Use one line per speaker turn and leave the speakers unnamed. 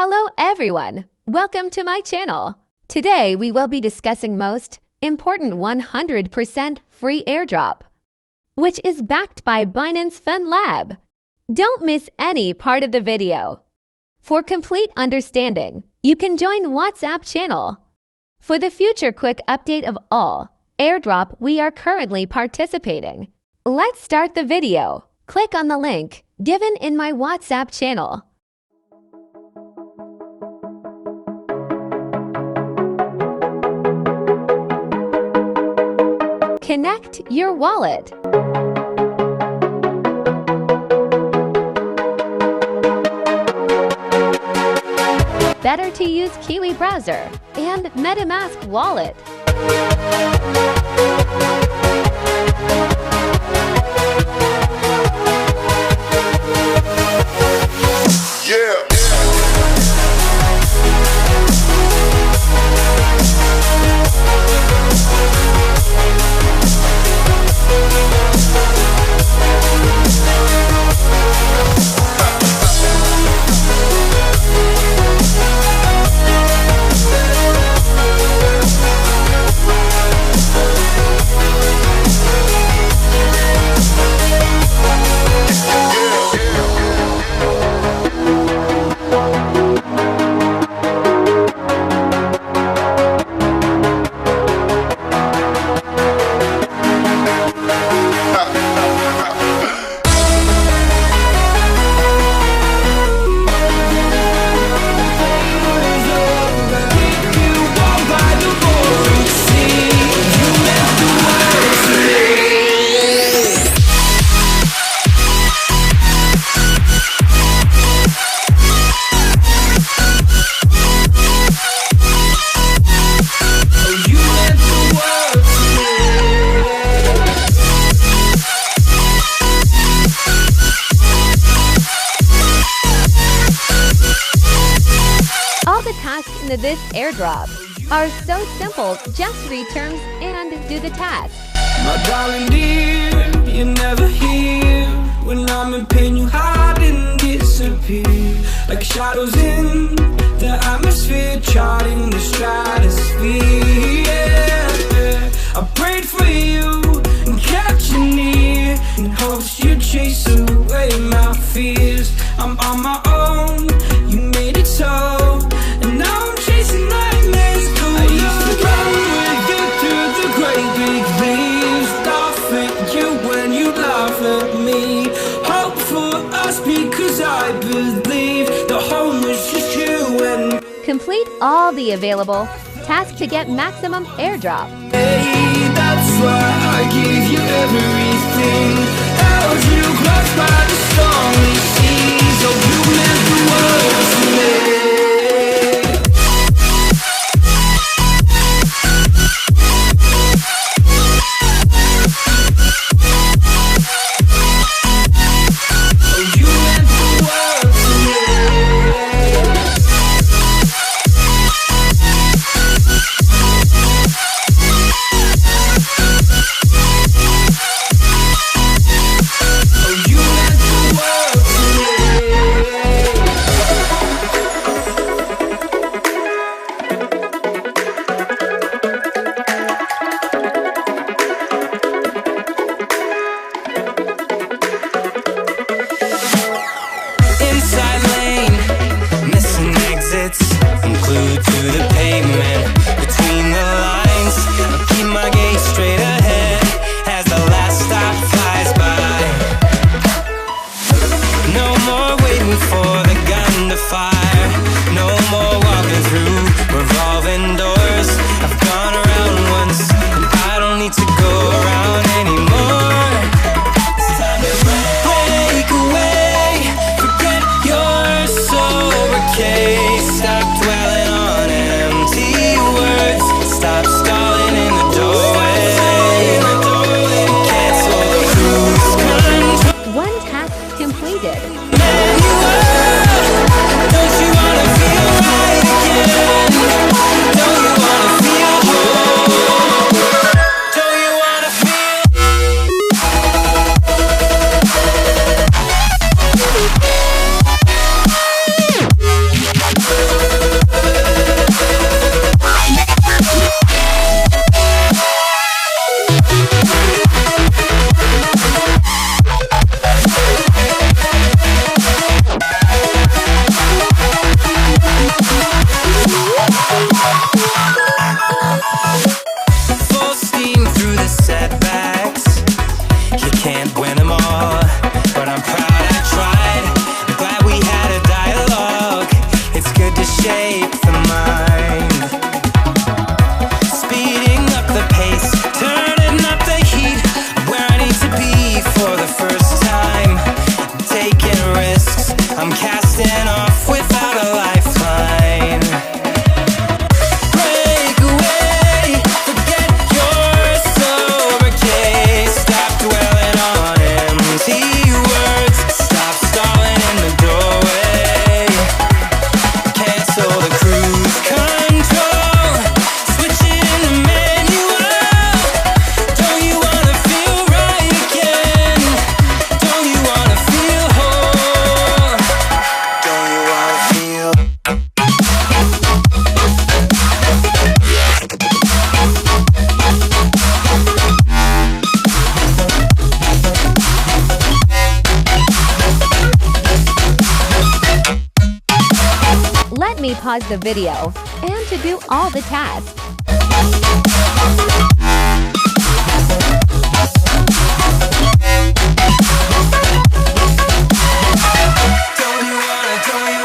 Hello everyone! Welcome to my channel. Today we will be discussing most important 100% free airdrop, which is backed by Binance Fund Lab. Don't miss any part of the video. For complete understanding, you can join WhatsApp channel. For the future quick update of all airdrop we are currently participating. Let's start the video. Click on the link given in my WhatsApp channel. Connect your wallet. Better to use Kiwi browser and MetaMask wallet. Into this airdrop are so simple. Just read terms and do the task.
My darling dear, you're never here. When I'm in pain, you hide and disappear like shadows in the atmosphere, charting the stratosphere. Yeah. I prayed for you and kept you near in hopes you'd chase away my fears. I'm on my own, you made it so, and now I'm chasing nightmares. I used to run with you through the great big leaves, laugh at you when you laugh at me. Hope for us because I believe the home was just you and me.
Complete all the available tasks to get maximum airdrop.
Hey, that's why I give you everything. Held you close by the stormy seas. Oh, you meant the world to me.
Let me pause the video and to do all the tasks.
Don't you wanna